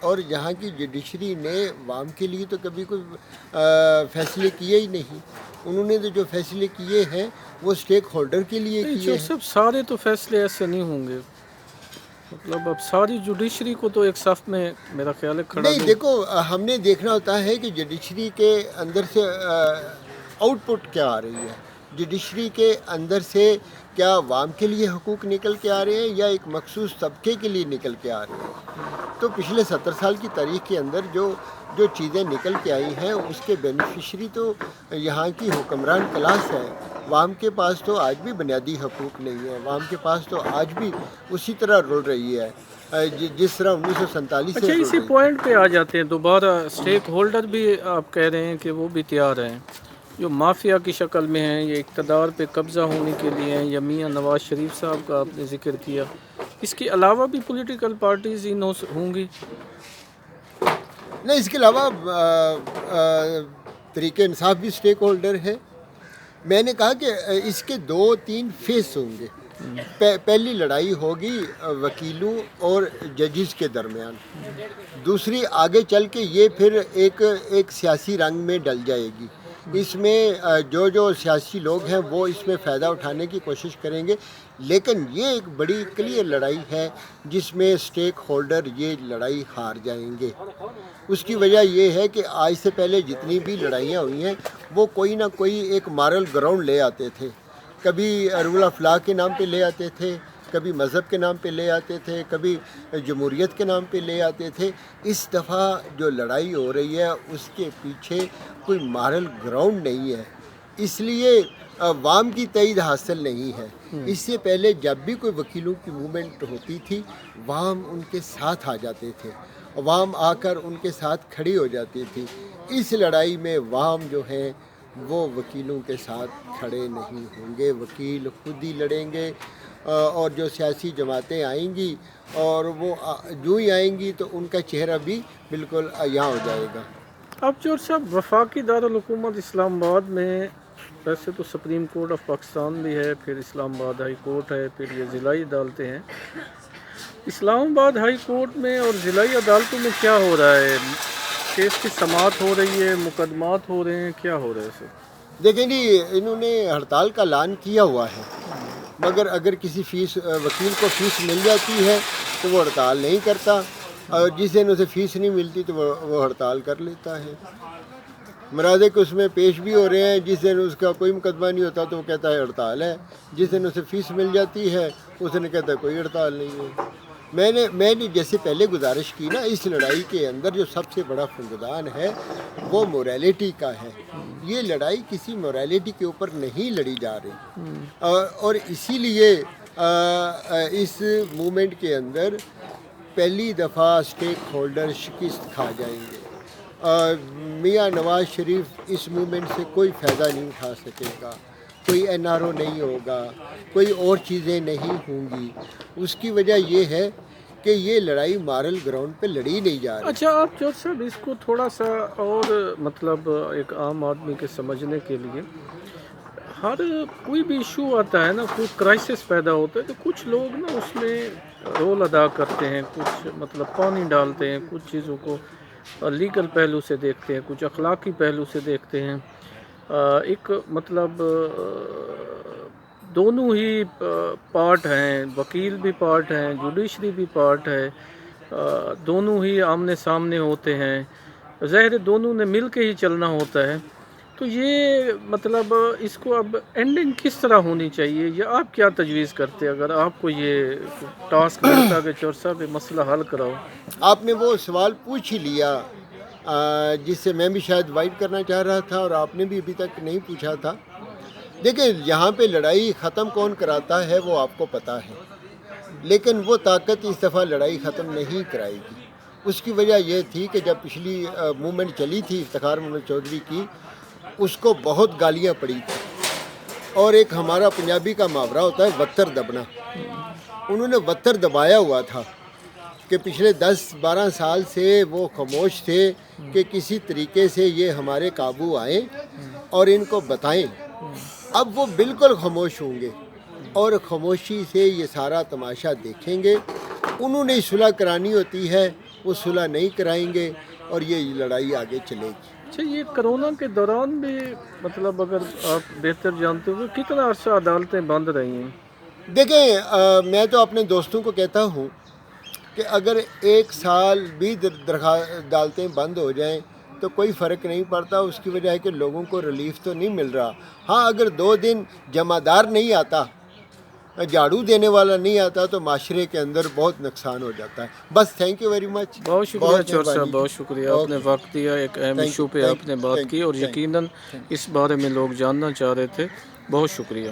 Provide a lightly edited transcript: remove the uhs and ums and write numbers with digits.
اور یہاں کی جوڈیشری نے عوام کے لیے تو کبھی کوئی فیصلے کیے ہی نہیں. انہوں نے تو جو فیصلے کیے ہیں وہ اسٹیک ہولڈر کے لیے نہیں کیے ہیں. جوسف، سارے تو فیصلے ایسے نہیں ہوں گے. مطلب اب ساری جوڈیشری کو تو ایک صف میں میرا خیال ہے کھڑا نہیں دیکھو، ہم نے دیکھنا ہوتا ہے کہ جوڈیشری کے اندر سے آؤٹ پٹ کیا آ رہی ہے. جوڈیشری کے اندر سے کیا عوام کے لیے حقوق نکل کے آ رہے ہیں یا ایک مخصوص طبقے کے لیے نکل کے آ رہے ہیں. تو پچھلے 70 سال کی تاریخ کے اندر جو چیزیں نکل کے آئی ہیں اس کے بینیفیشری تو یہاں کی حکمران کلاس ہے. عوام کے پاس تو آج بھی بنیادی حقوق نہیں ہے. عوام کے پاس تو آج بھی اسی طرح رول رہی ہے جس طرح 1947 سے اچھا، رول اسی رہی. پوائنٹ پہ آ جاتے ہیں دوبارہ. اسٹیک ہولڈر بھی آپ کہہ رہے ہیں کہ وہ بھی تیار ہیں، جو مافیا کی شکل میں ہیں، یہ اقتدار پہ قبضہ ہونے کے لیے ہیں، یا میاں نواز شریف صاحب کا آپ نے ذکر کیا. اس کے علاوہ بھی پولیٹیکل پارٹیز ہوں گی؟ نہیں، اس کے علاوہ طریق انصاف بھی اسٹیک ہولڈر ہے. میں نے کہا کہ اس کے 2-3 فیس ہوں گے. پہلی لڑائی ہوگی وکیلوں اور ججز کے درمیان. دوسری آگے چل کے یہ پھر ایک سیاسی رنگ میں ڈل جائے گی. اس میں جو سیاسی لوگ ہیں وہ اس میں فائدہ اٹھانے کی کوشش کریں گے. لیکن یہ ایک بڑی کلیئر لڑائی ہے جس میں اسٹیک ہولڈر یہ لڑائی ہار جائیں گے. اس کی وجہ یہ ہے کہ آج سے پہلے جتنی بھی لڑائیاں ہوئی ہیں وہ کوئی نہ کوئی ایک مارل گراؤنڈ لے آتے تھے. کبھی رول آف لا کے نام پہ لے آتے تھے، کبھی مذہب کے نام پہ لے آتے تھے، کبھی جمہوریت کے نام پہ لے آتے تھے. اس دفعہ جو لڑائی ہو رہی ہے اس کے پیچھے کوئی مارل گراؤنڈ نہیں ہے، اس لیے عوام کی تائید حاصل نہیں ہے. اس سے پہلے جب بھی کوئی وکیلوں کی موومنٹ ہوتی تھی عوام ان کے ساتھ آ جاتے تھے، عوام آ کر ان کے ساتھ کھڑی ہو جاتی تھی. اس لڑائی میں عوام جو ہیں وہ وکیلوں کے ساتھ کھڑے نہیں ہوں گے. وکیل خود ہی لڑیں گے اور جو سیاسی جماعتیں آئیں گی اور وہ جو ہی آئیں گی تو ان کا چہرہ بھی بالکل عیاں ہو جائے گا. اب جوہر صاحب، وفاقی دارالحکومت اسلام آباد میں ویسے تو سپریم کورٹ آف پاکستان بھی ہے، پھر اسلام آباد ہائی کورٹ ہے، پھر یہ ضلعی عدالتیں ہیں. اسلام آباد ہائی کورٹ میں اور ضلعی عدالتوں میں کیا ہو رہا ہے؟ کیس کی سماعت ہو رہی ہے، مقدمات ہو رہے ہیں، کیا ہو رہا ہے سر؟ دیکھیں جی، انہوں نے ہڑتال کا اعلان کیا ہوا ہے، مگر اگر کسی وکیل کو فیس مل جاتی ہے تو وہ ہڑتال نہیں کرتا، اور جس دن اسے فیس نہیں ملتی تو وہ ہڑتال کر لیتا ہے. مراد ہے کہ اس میں پیش بھی ہو رہے ہیں. جس دن اس کا کوئی مقدمہ نہیں ہوتا تو وہ کہتا ہے ہڑتال ہے، جس دن اسے فیس مل جاتی ہے اس دن کہتا ہے کوئی ہڑتال نہیں ہے. میں نے جیسے پہلے گزارش کی نا، اس لڑائی کے اندر جو سب سے بڑا فقدان ہے وہ موریلٹی کا ہے. یہ لڑائی کسی موریلٹی کے اوپر نہیں لڑی جا رہی، اور اسی لیے اس موومنٹ کے اندر پہلی دفعہ اسٹیک ہولڈر شکست کھا جائیں گے. میاں نواز شریف اس موومنٹ سے کوئی فائدہ نہیں اٹھا سکے گا، کوئی این آر او نہیں ہوگا، کوئی اور چیزیں نہیں ہوں گی. اس کی وجہ یہ ہے کہ یہ لڑائی مارل گراؤنڈ پہ لڑی نہیں جا رہی. اچھا، آپ جوہر صاحب اس کو تھوڑا سا اور مطلب ایک عام آدمی کے سمجھنے کے لیے، ہر کوئی بھی ایشو آتا ہے نا، کوئی کرائسس پیدا ہوتا ہے تو کچھ لوگ نا اس میں رول ادا کرتے ہیں، کچھ مطلب پانی ڈالتے ہیں، کچھ چیزوں کو لیگل پہلو سے دیکھتے ہیں، کچھ اخلاقی پہلو سے دیکھتے ہیں. ایک مطلب دونوں ہی پارٹ ہیں، وکیل بھی پارٹ ہیں، جوڈیشری بھی پارٹ ہے، دونوں ہی آمنے سامنے ہوتے ہیں، ظاہر دونوں نے مل کے ہی چلنا ہوتا ہے. تو یہ مطلب اس کو اب اینڈنگ کس طرح ہونی چاہیے، یا آپ کیا تجویز کرتے اگر آپ کو یہ ٹاسک ملتا کہ جوہر صاحب یہ مسئلہ حل کراؤ؟ آپ نے وہ سوال پوچھ ہی لیا جس سے میں بھی شاید وائٹ کرنا چاہ رہا تھا اور آپ نے بھی ابھی تک نہیں پوچھا تھا. دیکھیں، یہاں پہ لڑائی ختم کون کراتا ہے وہ آپ کو پتہ ہے، لیکن وہ طاقت اس دفعہ لڑائی ختم نہیں کرائے گی. اس کی وجہ یہ تھی کہ جب پچھلی موومنٹ چلی تھی افتخار محمد چودھری کی، اس کو بہت گالیاں پڑی تھی، اور ایک ہمارا پنجابی کا محاورہ ہوتا ہے وتر دبنا. انہوں نے وتر دبایا ہوا تھا کہ پچھلے 10-12 سال سے وہ خاموش تھے کہ کسی طریقے سے یہ ہمارے قابو آئیں اور ان کو بتائیں. اب وہ بالکل خاموش ہوں گے اور خاموشی سے یہ سارا تماشا دیکھیں گے. انہوں نے صلح کرانی ہوتی ہے وہ صلح نہیں کرائیں گے اور یہ لڑائی آگے چلے گی۔ اچھا، یہ کرونا کے دوران بھی مطلب اگر آپ بہتر جانتے ہو کتنا عرصہ عدالتیں بند رہی ہیں؟ دیکھیں میں تو اپنے دوستوں کو کہتا ہوں کہ اگر 1 سال بھی عدالتیں بند ہو جائیں تو کوئی فرق نہیں پڑتا، اس کی وجہ ہے کہ لوگوں کو ریلیف تو نہیں مل رہا۔ ہاں اگر 2 دن جمعدار نہیں آتا، جھاڑو دینے والا نہیں آتا تو معاشرے کے اندر بہت نقصان ہو جاتا ہے۔ بس تھینک یو ویری مچ، بہت شکریہ چور صاحب، بہت شکریہ، آپ نے اوکے، وقت دیا، ایک اہم تھینک ایشو یو، پہ تھینک آپ نے یو، بات تھینک کی یو، اور تھینک یو، یقیناً تھینک یو۔ اس بارے میں لوگ جاننا چاہ رہے تھے۔ بہت شکریہ۔